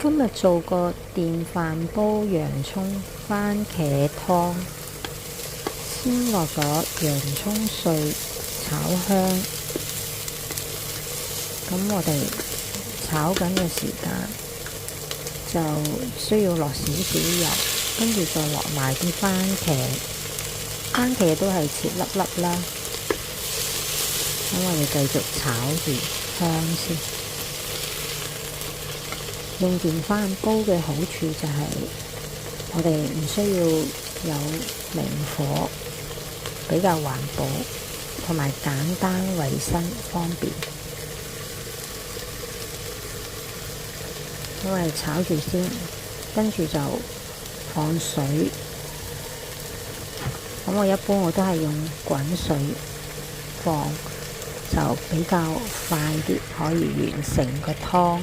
今日做個電飯煲洋葱番茄湯，先落咗洋葱碎炒香。咁我哋炒緊嘅時間就需要落少少油，跟住再落埋啲番茄，番茄都係切粒粒啦。咁我哋繼續炒住香先。用電飯煲嘅好處就係我哋唔需要有明火，比較環保，同埋簡單衛生方便。咁我哋炒住先，跟住就放水。咁我一般我都係用滾水放，就比較快啲可以完成個湯。